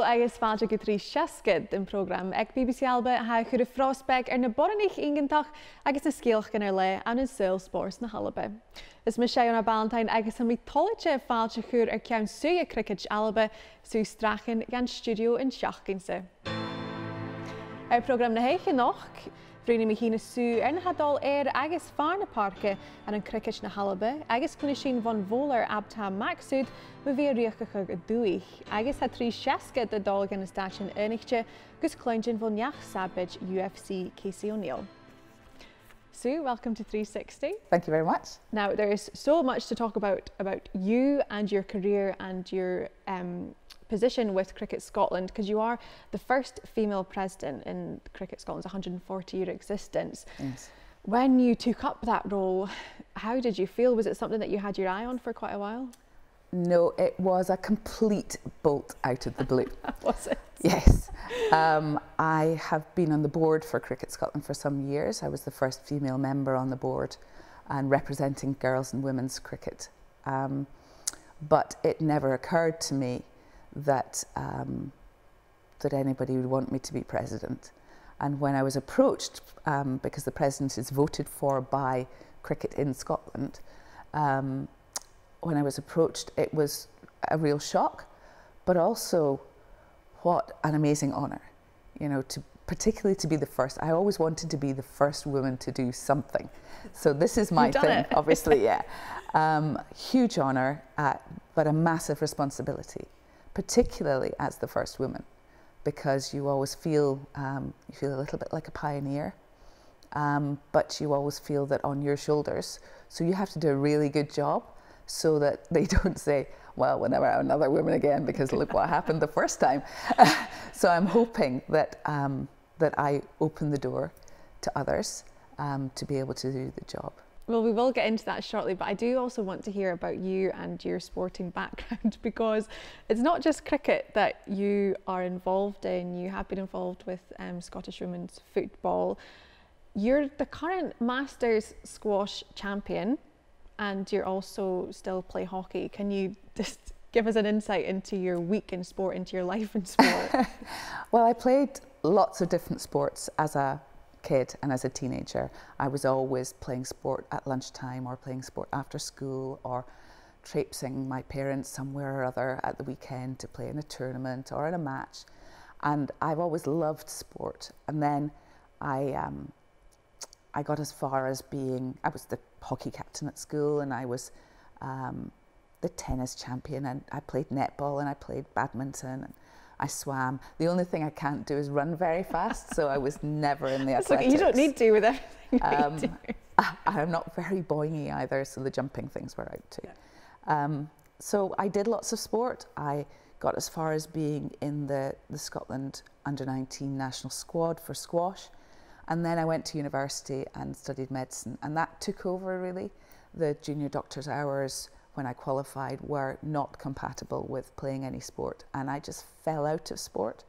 agus fáilte go trí seachd in program ag BBC Alba ha chuir fráspec na bhonnaigh ingantach agus na scéalchan le an saoghal spórs na h-Alba. Is me Iona Ballantyne agus am toilite fáilte chuir Ceann-Suidhe Criogaid Alba sú Strachan gan studio in Seachd. Program na héiche noch, Bhríonn mi hína sú na hadal agus fearna parke an Criogaid na h-Alba agus cluinnidh bhobhlair Abtaha Maqsood bhí riochdachadh dèidh agus ha trí seachd a dul gan Na Stàitean Aonaichte agus cluinnidh neach-sabaid UFC Casey O'Neill. Sue, welcome to 360. Thank you very much. Now, there is so much to talk about you and your career and your position with Cricket Scotland, because you are the first female president in Cricket Scotland's 140-year existence. Yes. When you took up that role, how did you feel? Was it something that you had your eye on for quite a while? No, it was a complete bolt out of the blue. Was it? Yes. I have been on the board for Cricket Scotland for some years. I was the first female member on the board and representing girls and women's cricket. But it never occurred to me that that anybody would want me to be president. And when I was approached, because the president is voted for by cricket in Scotland, when I was approached, it was a real shock, but also what an amazing honour, you know, particularly to be the first. I always wanted to be the first woman to do something. So this is my thing, obviously, yeah. Huge honour, but a massive responsibility, particularly as the first woman, because you always feel, you feel a little bit like a pioneer, but you always feel that on your shoulders. So you have to do a really good job so that they don't say, well, we'll never have another woman again because look what happened the first time. So I'm hoping that, that I open the door to others to be able to do the job. Well, we will get into that shortly, but I do also want to hear about you and your sporting background, because it's not just cricket that you are involved in. You have been involved with Scottish women's football. You're the current Masters squash champion, and you're also still play hockey. Can you just give us an insight into your week in sport, into your life in sport? Well, I played lots of different sports as a kid and as a teenager. I was always playing sport at lunchtime or playing sport after school or traipsing my parents somewhere or other at the weekend to play in a tournament or in a match. And I've always loved sport. And then I got as far as being, I was the hockey captain at school, and I was the tennis champion, and I played netball and I played badminton and I swam. The only thing I can't do is run very fast, so I was never in the athletics. You don't need to with everything I'm not very boingy either, so the jumping things were out too. Yeah. So I did lots of sport. I got as far as being in the Scotland under-19 national squad for squash. And then I went to university and studied medicine, and that took over really. The junior doctor's hours when I qualified were not compatible with playing any sport, and I just fell out of sport.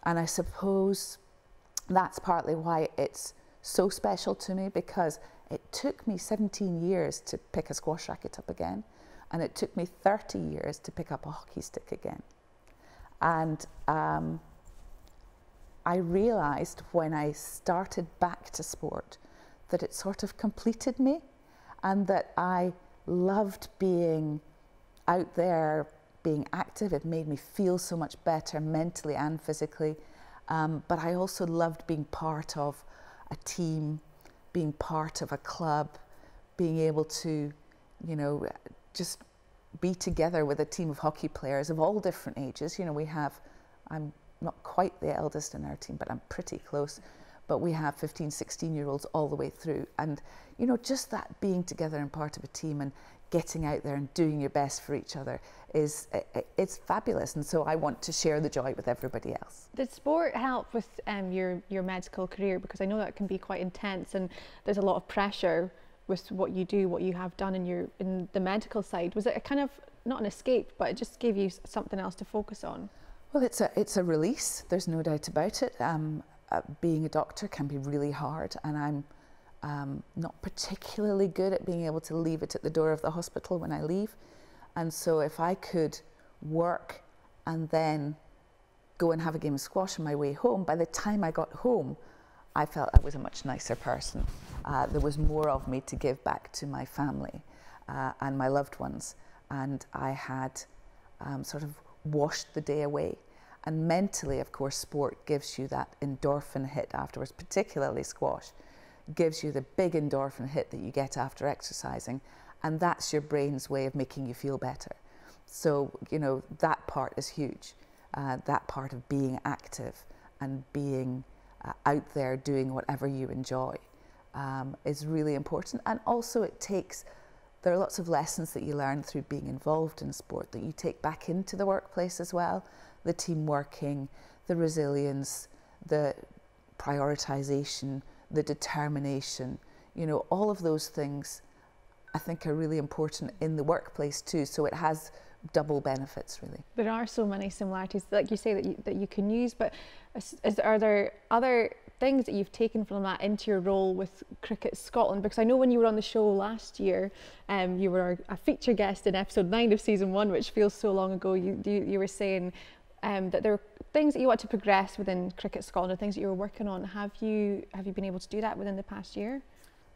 And I suppose that's partly why it's so special to me, because it took me 17 years to pick a squash racket up again, and it took me 30 years to pick up a hockey stick again. And I realised when I started back to sport that it sort of completed me, and that I loved being out there, being active. It made me feel so much better mentally and physically. But I also loved being part of a team, being part of a club, being able to, you know, just be together with a team of hockey players of all different ages. You know, we have, I'm not quite the eldest in our team, but I'm pretty close. But we have 15, 16-year-olds all the way through. And, you know, just that being together and part of a team and getting out there and doing your best for each other is, it's fabulous. And so I want to share the joy with everybody else. Did sport help with your medical career? Because I know that can be quite intense and there's a lot of pressure with what you do, what you have done in the medical side. Was it a kind of, not an escape, but it just gave you something else to focus on? Well, it's a release, there's no doubt about it. Being a doctor can be really hard, and I'm not particularly good at being able to leave it at the door of the hospital when I leave. And so if I could work and then go and have a game of squash on my way home, by the time I got home, I felt I was a much nicer person. There was more of me to give back to my family and my loved ones. And I had sort of washed the day away. And mentally, of course, sport gives you that endorphin hit afterwards, particularly squash, gives you the big endorphin hit that you get after exercising. And that's your brain's way of making you feel better. So, you know, that part is huge. That part of being active and being out there doing whatever you enjoy is really important. And also there are lots of lessons that you learn through being involved in sport that you take back into the workplace as well. The team working, the resilience, the prioritization, the determination, you know, all of those things I think are really important in the workplace too. So it has double benefits, really. There are so many similarities, like you say, that you can use, but are there other things that you've taken from that into your role with Cricket Scotland? Because I know when you were on the show last year, you were a feature guest in episode 9 of season 1, which feels so long ago. You were saying that there were things that you want to progress within Cricket Scotland, and things that you were working on. Have you been able to do that within the past year?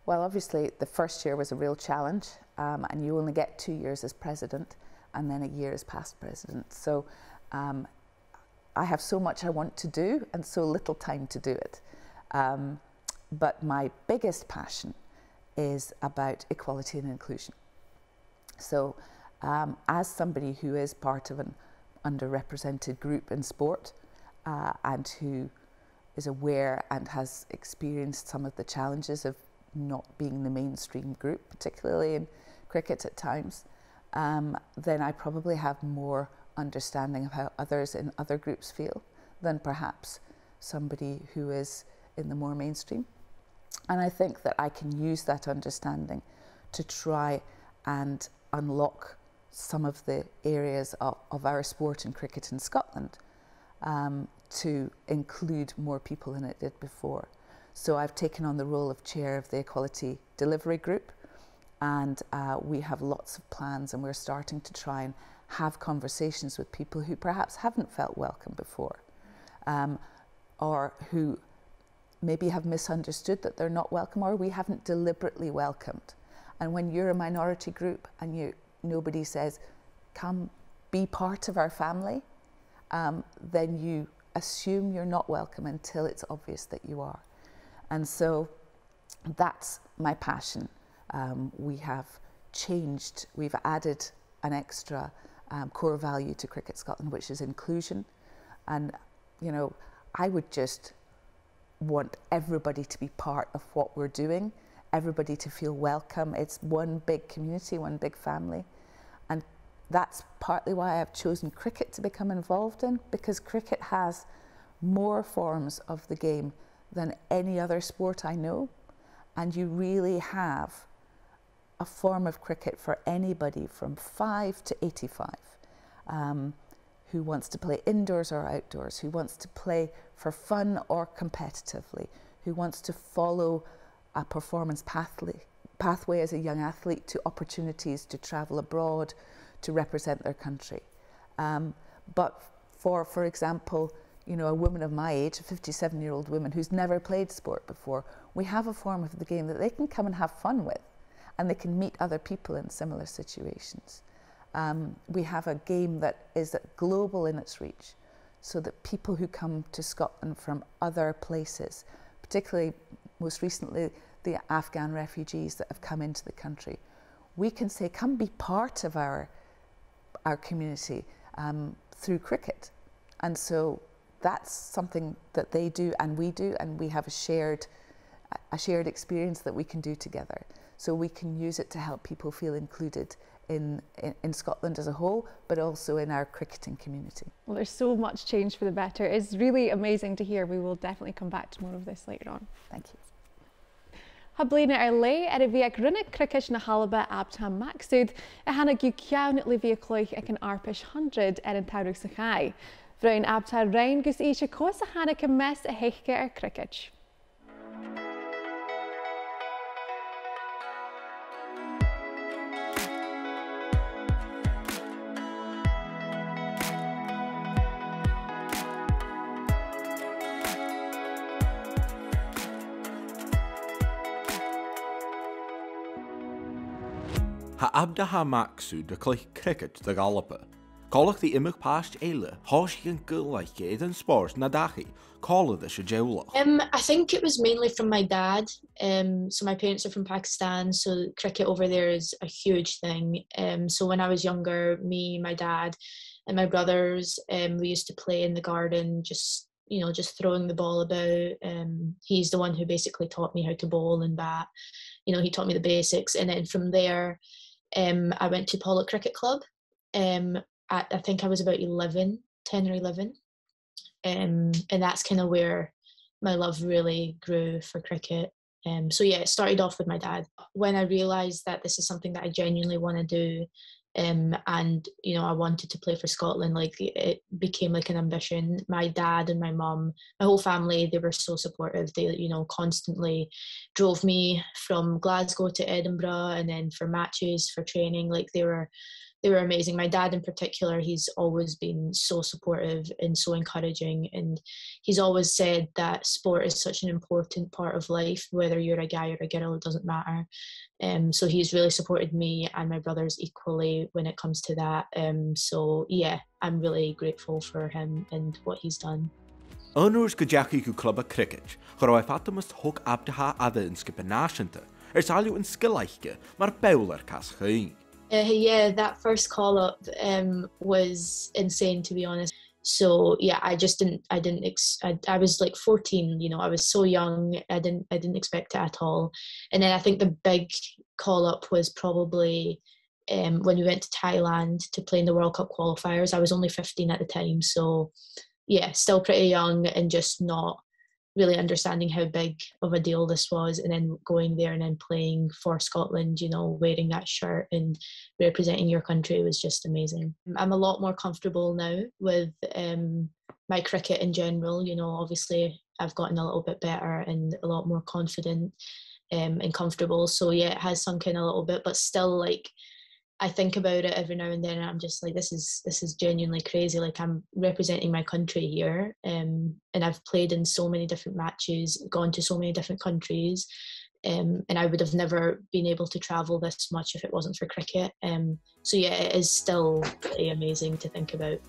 Well, obviously the first year was a real challenge, and you only get 2 years as president and then a year as past president. So I have so much I want to do and so little time to do it. But my biggest passion is about equality and inclusion. So as somebody who is part of an underrepresented group in sport and who is aware and has experienced some of the challenges of not being the mainstream group, particularly in cricket at times, then I probably have more understanding of how others in other groups feel than perhaps somebody who is in the more mainstream. And I think that I can use that understanding to try and unlock some of the areas of our sport and cricket in Scotland to include more people than it did before. So I've taken on the role of chair of the Equality Delivery Group, and we have lots of plans, and we're starting to try and have conversations with people who perhaps haven't felt welcome before, or who maybe have misunderstood that they're not welcome, or we haven't deliberately welcomed. And when you're a minority group and nobody says, come be part of our family, then you assume you're not welcome until it's obvious that you are. And so that's my passion. We have changed, we've added an extra core value to Cricket Scotland, which is inclusion. And, you know, I would just want everybody to be part of what we're doing, everybody to feel welcome. It's one big community, one big family. And that's partly why I've chosen cricket to become involved in, because cricket has more forms of the game than any other sport I know. And you really have a form of cricket for anybody from 5 to 85 who wants to play indoors or outdoors, who wants to play for fun or competitively, who wants to follow a performance pathway as a young athlete to opportunities to travel abroad, to represent their country. But for example, you know, a woman of my age, a 57-year-old woman who's never played sport before, we have a form of the game that they can come and have fun with, and they can meet other people in similar situations. We have a game that is global in its reach, so that people who come to Scotland from other places, particularly most recently the Afghan refugees that have come into the country, we can say, come be part of our community through cricket. And so that's something that they do and we have a shared experience that we can do together. So we can use it to help people feel included in Scotland as a whole, but also in our cricketing community. Well, there's so much change for the better. It's really amazing to hear. We will definitely come back to more of this later on. Thank you. Hablaina lei bhíag rinne cricket na h-Alba Abtaha Maqsood hana gu ceann le bhíochloich ag an arpis 100 an taurig sa chai. Vrain Abtaha rein gus isha cosa hana meas heiche cricket. Ha Abtaha Maqsood de Cuideachd Alba. Callach the ìomhaigh past eile, háis gan gulaigh in sport na dachi, called the seoghal. I think it was mainly from my dad. So my parents are from Pakistan, so cricket over there is a huge thing. So when I was younger, me, my dad, and my brothers, we used to play in the garden, just throwing the ball about. He's the one who basically taught me how to bowl and bat. He taught me the basics, and then from there, I went to Pollock Cricket Club. I think I was about 10 or 11. And that's kind of where my love really grew for cricket. So yeah, it started off with my dad. When I realised that this is something that I genuinely want to do, and I wanted to play for Scotland, like it became like an ambition. My dad and my mum, my whole family, they were so supportive. They constantly drove me from Glasgow to Edinburgh, and then for matches, for training. Like they were amazing. My dad in particular, he's always been so supportive and so encouraging, and he's always said that sport is such an important part of life, whether you're a guy or a girl, it doesn't matter. So he's really supported me and my brothers equally when it comes to that. So yeah, I'm really grateful for him and what he's done. Onús Cuideachd go club cricket, chur fatamast thug Abtaha Aonaichte Na Stàitean Aonaichte in Scots, mar bhobhlair cas chuin. Yeah, that first call up was insane, to be honest. So yeah, I was like 14, I was so young. I didn't expect it at all. And then I think the big call up was probably when we went to Thailand to play in the World Cup qualifiers. I was only 15 at the time, so yeah, still pretty young and just not really understanding how big of a deal this was, and then going there and then playing for Scotland, wearing that shirt and representing your country was just amazing. I'm a lot more comfortable now with my cricket in general. Obviously I've gotten a little bit better and a lot more confident and comfortable. So yeah, it has sunk in a little bit, but still, like, I think about it every now and then and I'm just like, this is genuinely crazy. Like, I'm representing my country here, and I've played in so many different matches, gone to so many different countries, and I would have never been able to travel this much if it wasn't for cricket. So yeah, it is still pretty amazing to think about.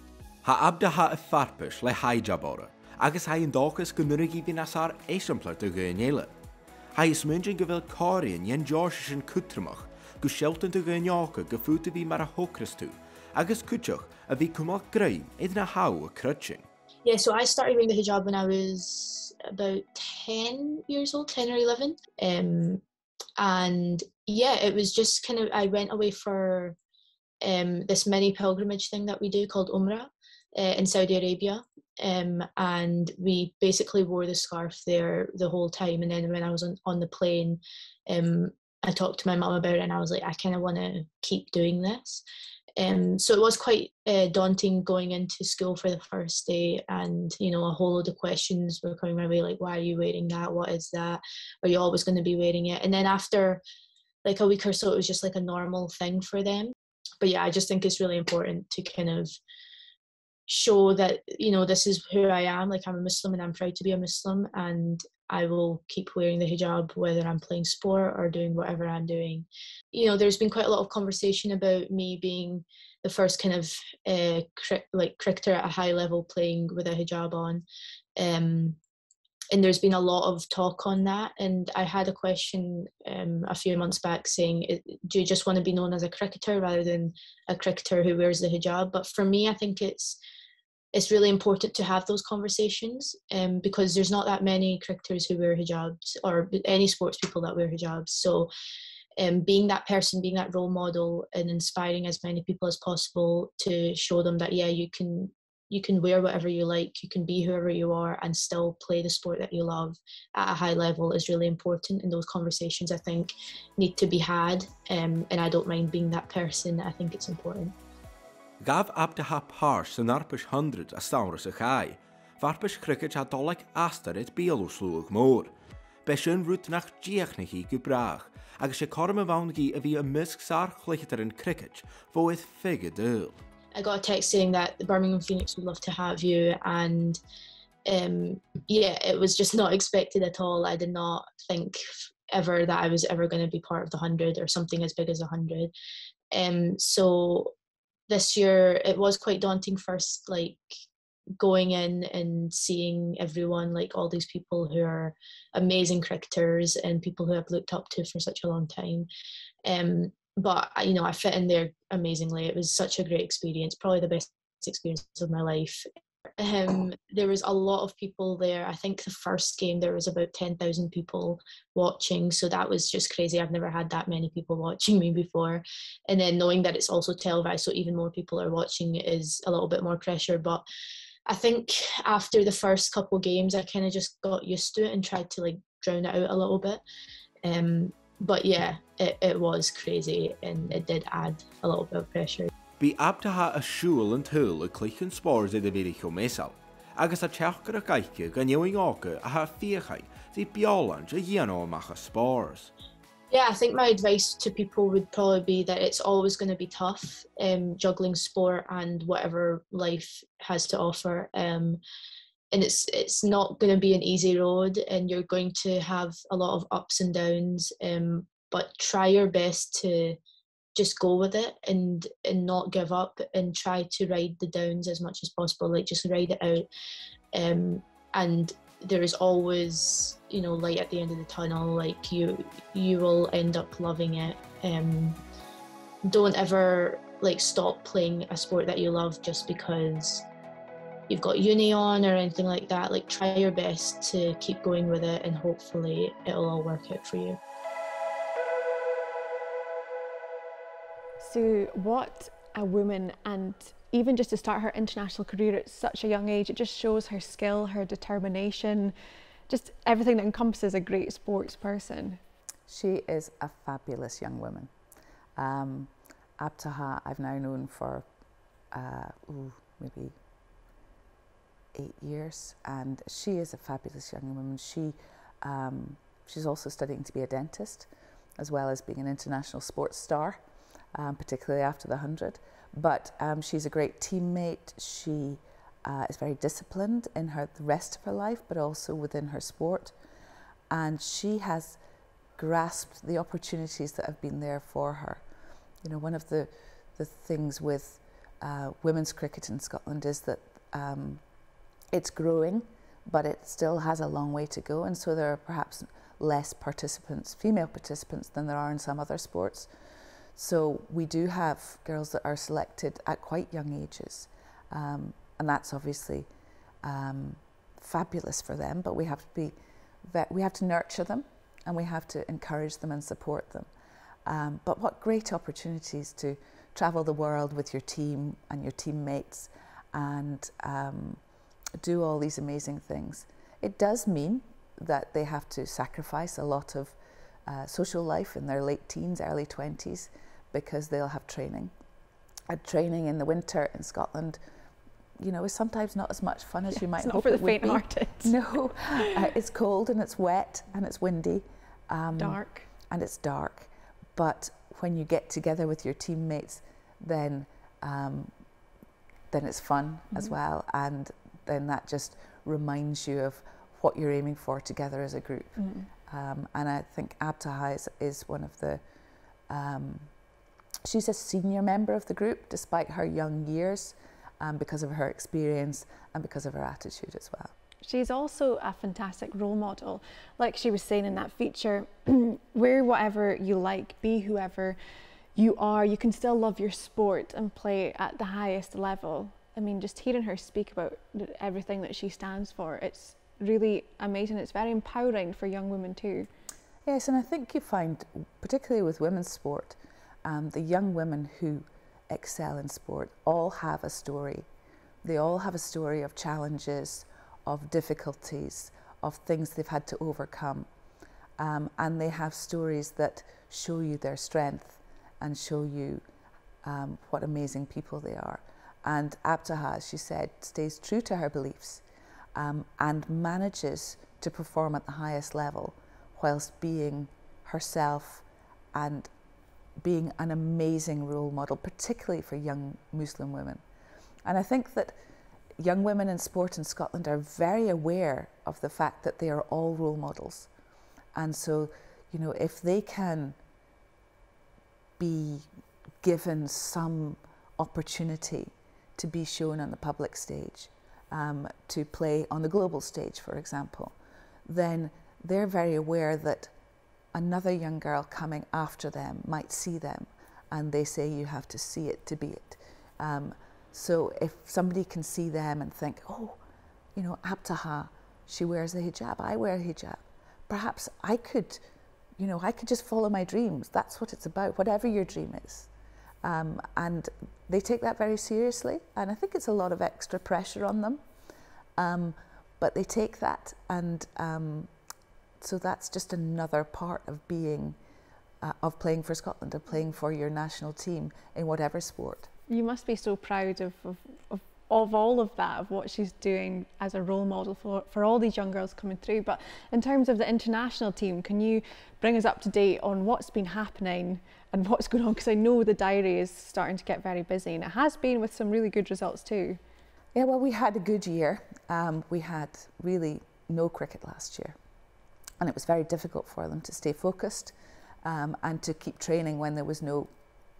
Ha Abtaha farpish le h-Alba, agus ha in dachas go nunigi bin asar exemplar de ghèam. Ha is munjin gevil Corian yen George in Cutramach, go shelton de ghèam go futa vi mar a hokrastu, agus Cuideachd a vi cumach ghèam na how a crutching. Yeah, so I started wearing the hijab when I was about 10 years old, 10 or 11. And yeah, it was just kind of, I went away for this mini pilgrimage thing that we do called Umrah in Saudi Arabia. And we basically wore the scarf there the whole time. And then when I was on the plane, I talked to my mum about it and I was like, I kind of want to keep doing this. So it was quite daunting going into school for the first day, and a whole load of questions were coming my way, like, why are you wearing that? What is that? Are you always going to be wearing it? And then after like a week or so, it was just like a normal thing for them. But yeah, I just think it's really important to kind of show that, this is who I am. Like, I'm a Muslim and I'm proud to be a Muslim, and I will keep wearing the hijab whether I'm playing sport or doing whatever I'm doing. There's been quite a lot of conversation about me being the first kind of cricketer at a high level playing with a hijab on. And there's been a lot of talk on that. And I had a question a few months back saying, do you just want to be known as a cricketer rather than a cricketer who wears the hijab? But for me, I think it's really important to have those conversations, because there's not that many cricketers who wear hijabs, or any sports people that wear hijabs. So being that person, being that role model, and inspiring as many people as possible to show them that, yeah, you can wear whatever you like, you can be whoever you are and still play the sport that you love at a high level is really important. And those conversations, I think, need to be had, and I don't mind being that person. I think it's important. Gav Abtaha Pars san arpish hundred a stauras a chai, farpish cricket a dolag astar et bielúslúg mór. Besyn rút nach diachnachi go brach, agus sé corm a bhaungi a vi a misk sar chlichter in cricket, foith figure dul. I got a text saying that the Birmingham Phoenix would love to have you, and yeah, it was just not expected at all. I did not think ever that I was ever going to be part of the 100 or something as big as 100. So this year it was quite daunting first, like going in and seeing everyone, like all these people who are amazing cricketers and people who I've looked up to for such a long time. But you know, I fit in there amazingly. It was such a great experience, probably the best experience of my life. There was a lot of people there. I think the first game there was about 10,000 people watching, so that was just crazy. I've never had that many people watching me before, and then knowing that it's also televised, so even more people are watching, is a little bit more pressure. But I think after the first couple games I kind of just got used to it and tried to like drown it out a little bit. But yeah, it was crazy and it did add a little bit of pressure. Bhí Abtaha a siúil an túil a cluichen spórs idir bhírig go mesal, agus a teachgur a gaiice gan ìomhaigh a ha fiachai the beálant a dhéanamach a spórs. Yeah, I think my advice to people would probably be that it's always going to be tough, juggling sport and whatever life has to offer. And it's not going to be an easy road, and you're going to have a lot of ups and downs, but try your best to just go with it and not give up, and try to ride the downs as much as possible, like just ride it out. And there is always, you know, light at the end of the tunnel. Like you will end up loving it. Don't ever like stop playing a sport that you love just because you've got uni on or anything like that. Like try your best to keep going with it, and hopefully it'll all work out for you. So what a woman, and even just to start her international career at such a young age, it just shows her skill, her determination, just everything that encompasses a great sports person. She is a fabulous young woman. Abtaha I've now known for maybe 8 years, and she is a fabulous young woman. She's also studying to be a dentist, as well as being an international sports star, particularly after the 100. But she's a great teammate. She is very disciplined in the rest of her life, but also within her sport. And she has grasped the opportunities that have been there for her. You know, one of the things with women's cricket in Scotland is that it's growing, but it still has a long way to go. And so there are perhaps less participants, female participants, than there are in some other sports. So we do have girls that are selected at quite young ages, and that's obviously fabulous for them. But we have to nurture them, and we have to encourage them and support them. But what great opportunities to travel the world with your team and your teammates, and do all these amazing things. It does mean that they have to sacrifice a lot of social life in their late teens, early 20s, because they'll have training. And training in the winter in Scotland, you know, is sometimes not as much fun as you might hope it would be. It's not for the faint-hearted. No, it's cold and it's wet and it's windy. Dark. And it's dark. But when you get together with your teammates, then it's fun as well. And then that just reminds you of what you're aiming for together as a group. And I think Abtaha is one of the, she's a senior member of the group despite her young years, because of her experience and because of her attitude as well. She's also a fantastic role model. Like she was saying in that feature, wear whatever you like, be whoever you are, you can still love your sport and play at the highest level. I mean, just hearing her speak about everything that she stands for, it's really amazing. It's very empowering for young women too. Yes, and I think you find, particularly with women's sport, the young women who excel in sport all have a story. They all have a story of challenges, of difficulties, of things they've had to overcome. And they have stories that show you their strength and show you what amazing people they are. And Abtaha, as she said, stays true to her beliefs and manages to perform at the highest level whilst being herself and being an amazing role model, particularly for young Muslim women. And I think that young women in sport in Scotland are very aware of the fact that they are all role models. And so you know, if they can be given some opportunity to be shown on the public stage, to play on the global stage, for example, then they're very aware that another young girl coming after them might see them, and they say you have to see it to be it. So if somebody can see them and think, oh, you know, Abtaha, she wears a hijab, I wear a hijab. Perhaps I could, you know, I could just follow my dreams. That's what it's about, whatever your dream is. And they take that very seriously, and I think it's a lot of extra pressure on them. But they take that, and so that's just another part of being, of playing for Scotland, of playing for your national team in whatever sport. You must be so proud of all of that, of what she's doing as a role model for all these young girls coming through. But in terms of the international team, can you bring us up to date on what's been happening and what's going on? Because I know the diary is starting to get very busy, and it has been, with some really good results too. Yeah, well, we had a good year. We had really no cricket last year, and it was very difficult for them to stay focused and to keep training when there was no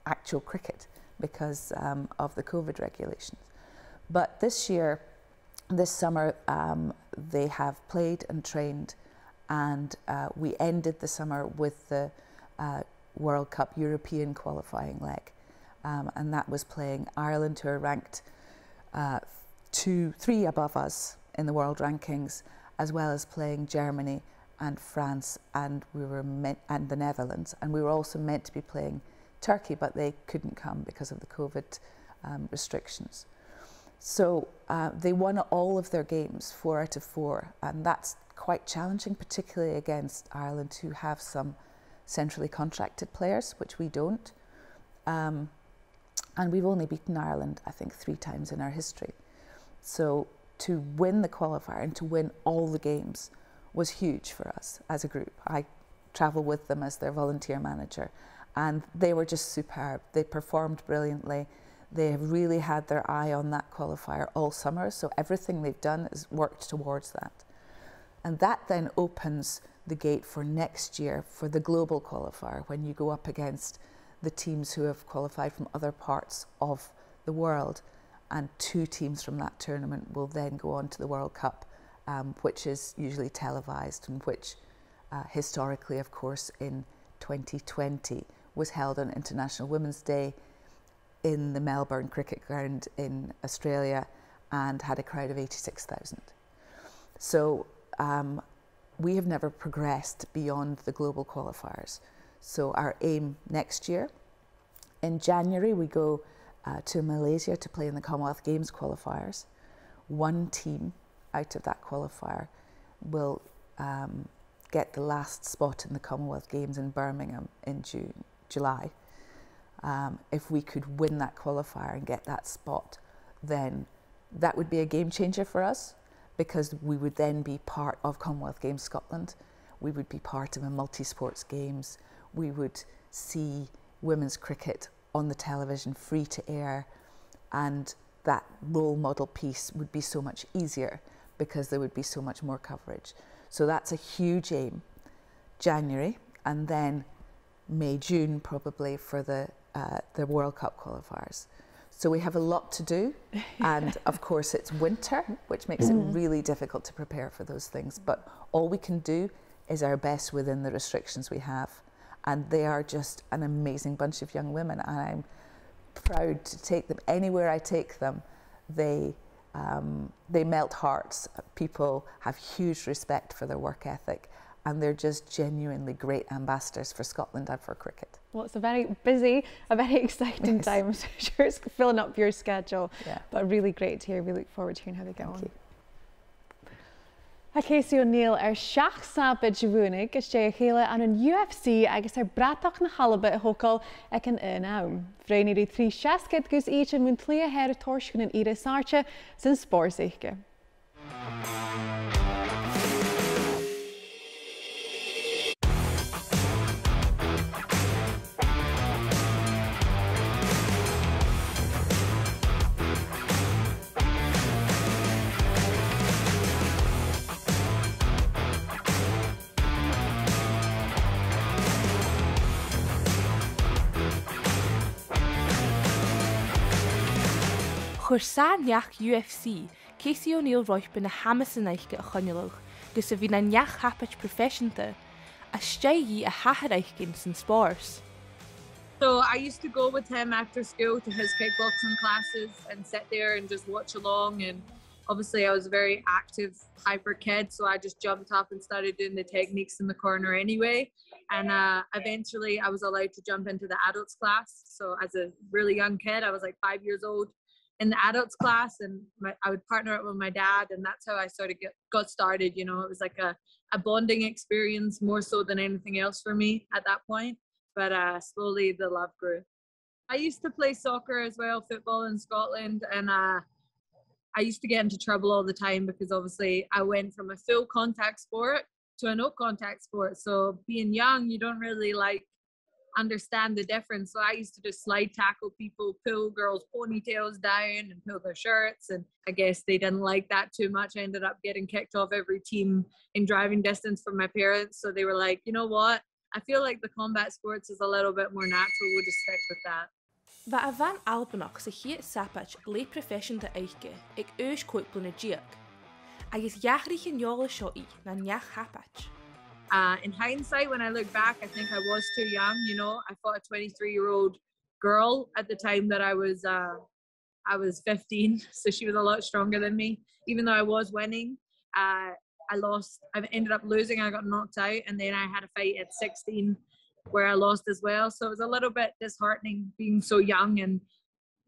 actual cricket because of the COVID regulations. But this year, this summer, they have played and trained, and we ended the summer with the World Cup European qualifying leg, and that was playing Ireland, who are ranked 3 above us in the world rankings, as well as playing Germany and France, and and the Netherlands, and we were also meant to be playing Turkey, but they couldn't come because of the COVID restrictions. So they won all of their games, 4 out of 4, and that's quite challenging, particularly against Ireland, who have some centrally contracted players, which we don't. And we've only beaten Ireland, I think, 3 times in our history. So to win the qualifier and to win all the games was huge for us as a group. I travel with them as their volunteer manager, and they were just superb. They performed brilliantly. They have really had their eye on that qualifier all summer, so everything they've done is worked towards that. And that then opens the gate for next year for the global qualifier, when you go up against the teams who have qualified from other parts of the world, and 2 teams from that tournament will then go on to the World Cup, which is usually televised, and which historically, of course, in 2020 was held on International Women's Day in the Melbourne Cricket Ground in Australia, and had a crowd of 86,000. So we have never progressed beyond the global qualifiers. So our aim next year, in January, we go to Malaysia to play in the Commonwealth Games qualifiers. 1 team out of that qualifier will get the last spot in the Commonwealth Games in Birmingham in July. If we could win that qualifier and get that spot, then that would be a game changer for us, because we would then be part of Commonwealth Games Scotland. We would be part of a multi-sports games. We would see women's cricket on the television, free to air, and that role model piece would be so much easier because there would be so much more coverage. So that's a huge aim. January, and then May, June probably for the World Cup qualifiers. So we have a lot to do, and of course it's winter, which makes it really difficult to prepare for those things. But all we can do is our best within the restrictions we have. And they are just an amazing bunch of young women, and I'm proud to take them anywhere I take them. They melt hearts. People have huge respect for their work ethic, and they're just genuinely great ambassadors for Scotland and for cricket. Well, it's a very busy, a very exciting time. I'm sure it's filling up your schedule, but really great to hear. We look forward to hearing how they get on. Thank you. Casey O'Neill seachd-sabaid bhuannachadh is chéile an an UFC agus bratach na h-Alba h-Alba ag an aim. Vrein 3 seachd gus each an mun clia her torschuin an ire sarcha sin spórsaiche. Chur Ceann-Suidhe UFC Casey O'Neill roich na Aonaichte a chonneilch, gus a bhí na neach-sabaid professionta, a steighí a hathareichcin san spárs. So I used to go with him after school to his kickboxing classes and sit there and just watch along, and obviously I was a very active, hyper kid, so I just jumped up and started doing the techniques in the corner anyway. And eventually I was allowed to jump into the adults class. So as a really young kid, I was like 5 years old in the adults class, and I would partner up with my dad, and that's how I sort of got started. You know, it was like a bonding experience more so than anything else for me at that point. But slowly the love grew. I used to play soccer as well, football in Scotland, and I used to get into trouble all the time because obviously I went from a full contact sport to a no contact sport. So being young, you don't really like understand the difference. So I used to just slide tackle people, pull girls' ponytails down and pull their shirts. And I guess they didn't like that too much. I ended up getting kicked off every team in driving distance from my parents. So they were like, you know what? I feel like the combat sports is a little bit more natural. We'll just stick with that. Bheit a bhain albanach sa h-Sabaid le professionta aice ag cuid bluna diaach, agus dheachrich an neola seo na neach-sabaid. In hindsight, when I look back, I think I was too young. You know, I fought a 23-year-old girl at the time that I was 15, so she was a lot stronger than me. Even though I was winning, I lost. I ended up losing. I got knocked out, and then I had a fight at 16 where I lost as well. So it was a little bit disheartening being so young, and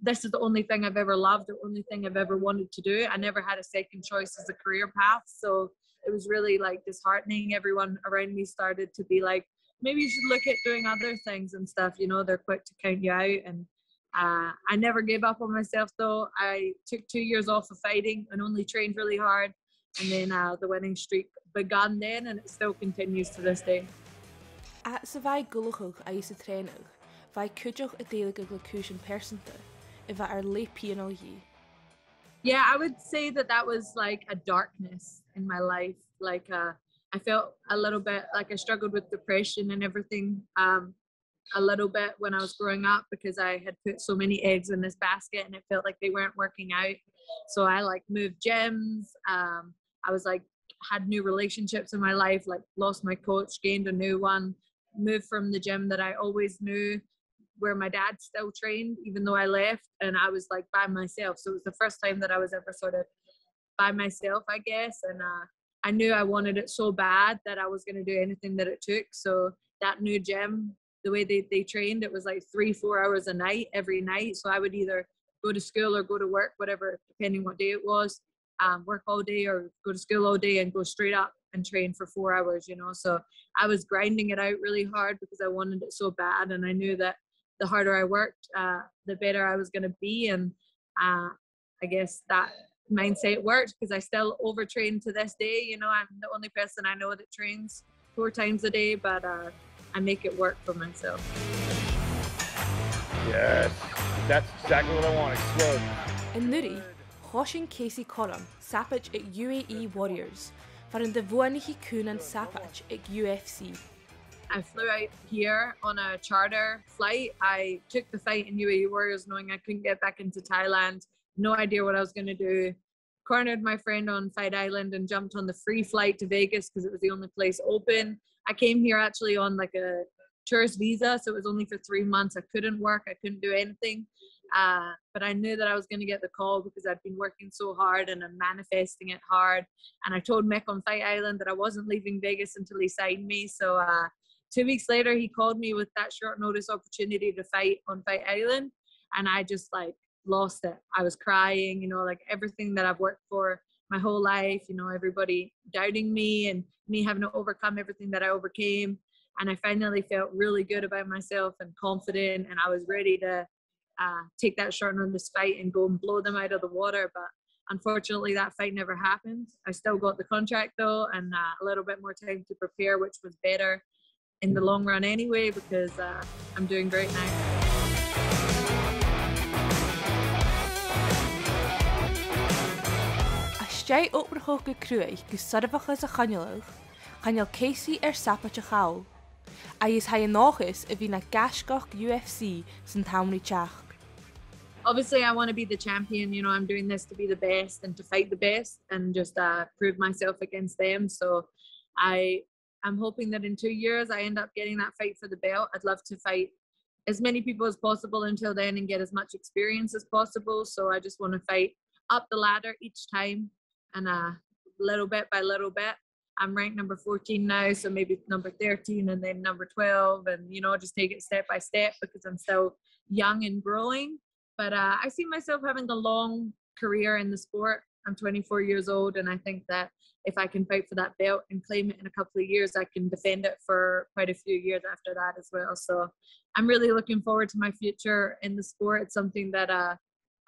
this is the only thing I've ever loved, the only thing I've ever wanted to do. I never had a second choice as a career path, so it was really like disheartening. Everyone around me started to be like, maybe you should look at doing other things and stuff, you know, they're quick to count you out. And I never gave up on myself though. I took 2 years off of fighting and only trained really hard, and then the winning streak began then, and it still continues to this day. At sa bhaid gulachach aice trénach, bhaid Cuideachd a dèidh go cúis an persanta, I bheit ar le pianolí. Yeah, I would say that was like a darkness in my life. Like I felt a little bit like I struggled with depression and everything a little bit when I was growing up, because I had put so many eggs in this basket and it felt like they weren't working out. So I like moved gyms. I was like had new relationships in my life, like lost my coach, gained a new one, moved from the gym that I always knew where my dad still trained, even though I left, and I was like by myself. So it was the first time that I was ever sort of by myself, I guess. And I knew I wanted it so bad that I was going to do anything that it took. So that new gym, the way they trained, it was like 3-4 hours a night, every night. So I would either go to school or go to work, whatever, depending what day it was, work all day or go to school all day and go straight up and train for 4 hours, you know. So I was grinding it out really hard because I wanted it so bad. And I knew that the harder I worked, the better I was going to be. And I guess that mindset worked, because I still overtrain to this day. You know, I'm the only person I know that trains 4 times a day, but I make it work for myself. Yes, that's exactly what I want. Explode. In Nuri, Hoshin Casey Column, Sabaid at UAE Warriors, varin de bhuannachadh Cuideachd Sabaid at UFC. I flew out here on a charter flight. I took the fight in UAE Warriors knowing I couldn't get back into Thailand. No idea what I was going to do. Cornered my friend on Fight Island and jumped on the free flight to Vegas because it was the only place open. I came here actually on like a tourist visa, so it was only for 3 months. I couldn't work, I couldn't do anything. But I knew that I was going to get the call because I'd been working so hard and I'm manifesting it hard. And I told Mick on Fight Island that I wasn't leaving Vegas until he signed me. So 2 weeks later, he called me with that short notice opportunity to fight on Fight Island. And I just like lost it. I was crying, you know, like everything that I've worked for my whole life, you know, everybody doubting me and me having to overcome everything that I overcame. And I finally felt really good about myself and confident. And I was ready to take that short notice fight and go and blow them out of the water. But unfortunately, that fight never happened. I still got the contract though, and a little bit more time to prepare, which was better in the long run anyway, because I'm doing great now. A stei Abtaha Criogaid go Cuideachd a chonneilch, Casey Sabaid a chèile. Is ha an áchas a bhí na gascach UFC san Taomhnaí teach. obviously I want to be the champion. You know, I'm doing this to be the best and to fight the best and just prove myself against them. So I'm hoping that in 2 years I end up getting that fight for the belt. I'd love to fight as many people as possible until then and get as much experience as possible. So I just want to fight up the ladder each time, and little bit by little bit. I'm ranked number 14 now, so maybe number 13 and then number 12, and you know, just take it step by step because I'm still young and growing. But I see myself having a long career in the sport. I'm 24 years old, and I think that if I can fight for that belt and claim it in a couple of years, I can defend it for quite a few years after that as well. So I'm really looking forward to my future in the sport. It's something that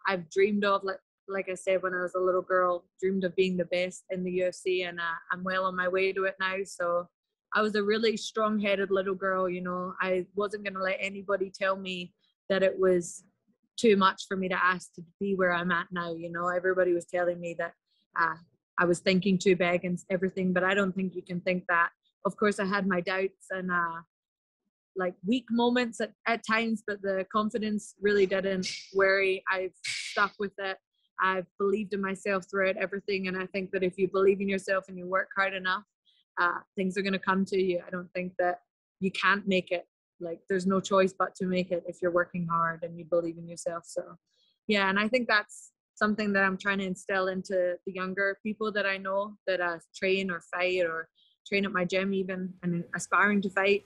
I've dreamed of, like I said, when I was a little girl, dreamed of being the best in the UFC, and I'm well on my way to it now. So I was a really strong-headed little girl, you know. I wasn't going to let anybody tell me that it was too much for me to ask to be where I'm at now, you know. Everybody was telling me that I was thinking too big and everything, but I don't think you can think that. Of course, I had my doubts and like weak moments at times, but the confidence really didn't worry. I've stuck with it. I've believed in myself throughout everything, and I think that if you believe in yourself and you work hard enough, things are going to come to you. I don't think that you can't make it. Like, there's no choice but to make it if you're working hard and you believe in yourself. So yeah, and I think that's something that I'm trying to instill into the younger people that I know that train or fight or train at my gym even and aspiring to fight.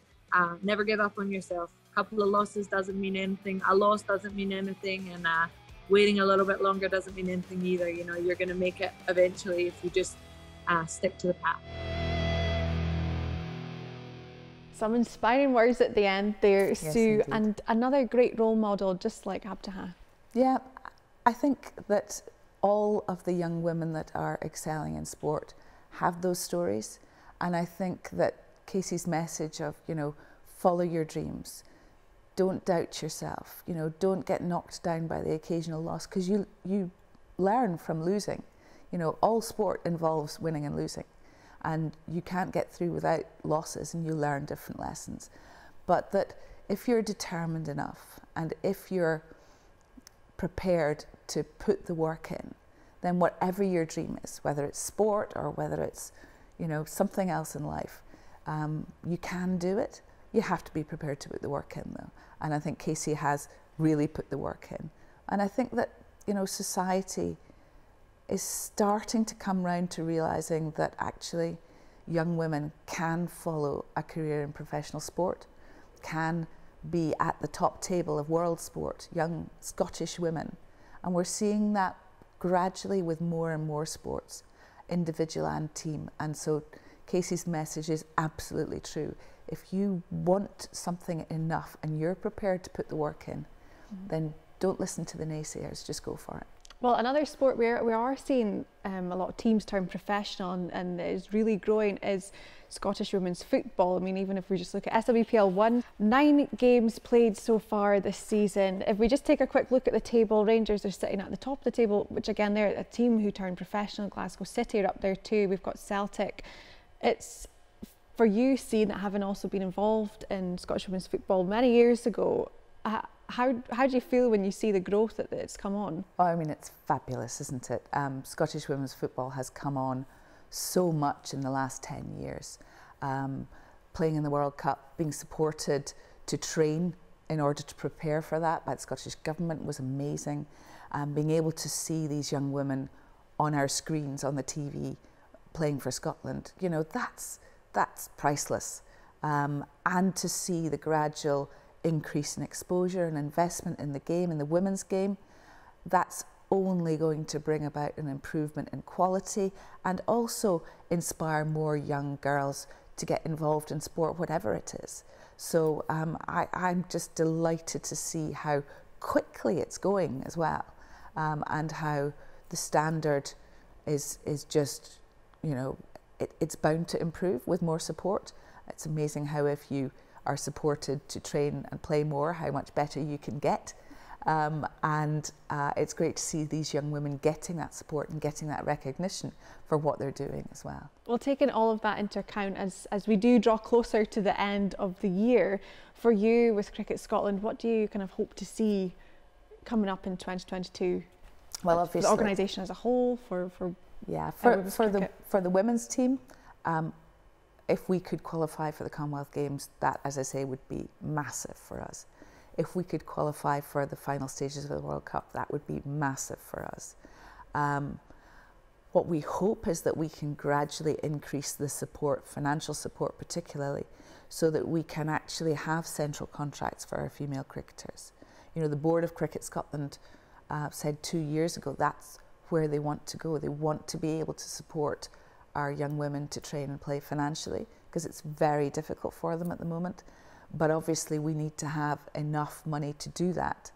Never give up on yourself. A couple of losses doesn't mean anything. A loss doesn't mean anything, and waiting a little bit longer doesn't mean anything either. You know, you're going to make it eventually if you just stick to the path. Some inspiring words at the end there, Yes, Sue, indeed. and another great role model, just like Abtaha. Yeah, I think that all of the young women that are excelling in sport have those stories, and I think that Casey's message of, you know, follow your dreams, don't doubt yourself, you know, don't get knocked down by the occasional loss, because you learn from losing. You know, all sport involves winning and losing, and you can't get through without losses, and you learn different lessons. But that if you're determined enough and if you're prepared to put the work in, then whatever your dream is, whether it's sport or whether it's, you know, something else in life, you can do it. You have to be prepared to put the work in, though. And I think Casey has really put the work in. And I think that, you know, society is starting to come round to realising that actually young women can follow a career in professional sport, can be at the top table of world sport, young Scottish women. And we're seeing that gradually with more and more sports, individual and team. And so Casey's message is absolutely true. If you want something enough and you're prepared to put the work in, then don't listen to the naysayers, just go for it. Well, another sport where we are seeing a lot of teams turn professional and is really growing is Scottish women's football. I mean, even if we just look at SWPL 1, 9 games played so far this season. If we just take a quick look at the table, Rangers are sitting at the top of the table, which again, they're a team who turned professional. Glasgow City are up there too. We've got Celtic. It's for you, seeing that, having also been involved in Scottish women's football many years ago, how do you feel when you see the growth that it's come on? Oh, I mean, it's fabulous, isn't it? Scottish women's football has come on so much in the last 10 years. Playing in the World Cup, being supported to train in order to prepare for that by the Scottish Government was amazing. Being able to see these young women on our screens, on the TV, playing for Scotland, you know, that's priceless. And to see the gradual increase in exposure and investment in the game, in the women's game, that's only going to bring about an improvement in quality and also inspire more young girls to get involved in sport, whatever it is. So I'm just delighted to see how quickly it's going as well, and how the standard is just, you know, it's bound to improve with more support. It's amazing how if you are supported to train and play more, how much better you can get. And it's great to see these young women getting that support and getting that recognition for what they're doing as well. Well, taking all of that into account as we do draw closer to the end of the year, for you with Cricket Scotland, what do you kind of hope to see coming up in 2022? Well, obviously, the organisation as a whole, for the women's team, if we could qualify for the Commonwealth Games, that, as I say, would be massive for us. If we could qualify for the final stages of the World Cup, that would be massive for us. What we hope is that we can gradually increase the support, financial support particularly, so that we can actually have central contracts for our female cricketers. You know, the Board of Cricket Scotland said 2 years ago that's where they want to go. They want to be able to support our young women to train and play financially, because it's very difficult for them at the moment. But obviously we need to have enough money to do that.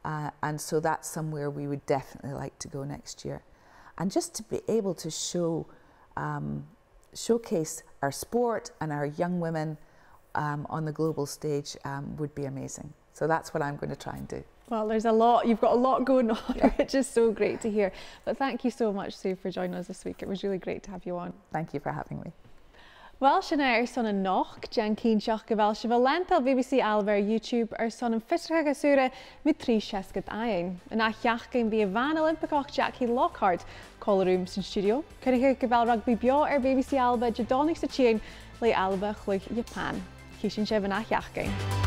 And so that's somewhere we would definitely like to go next year. And just to be able to showcase our sport and our young women on the global stage would be amazing. So that's what I'm going to try and do. Well, there's a lot, you've got a lot going on, which is so great to hear. But thank you so much, Sue, for joining us this week. It was really great to have you on. Thank you for having me. Well, sinna son an nach, Jan cín seach go bhfuil se bhfuil lental BBC Alba ar YouTube son an fistrach asúra mit trí seachd aon. An acheach cén bí a bhan Olympicach Jackie Lockhart Colrooms in studio. Cuideachd go bhfuil rugby bio ar BBC Alba, Jadónnig sa tíon le Alba chluich Japan. Císin sibh an acheach cén.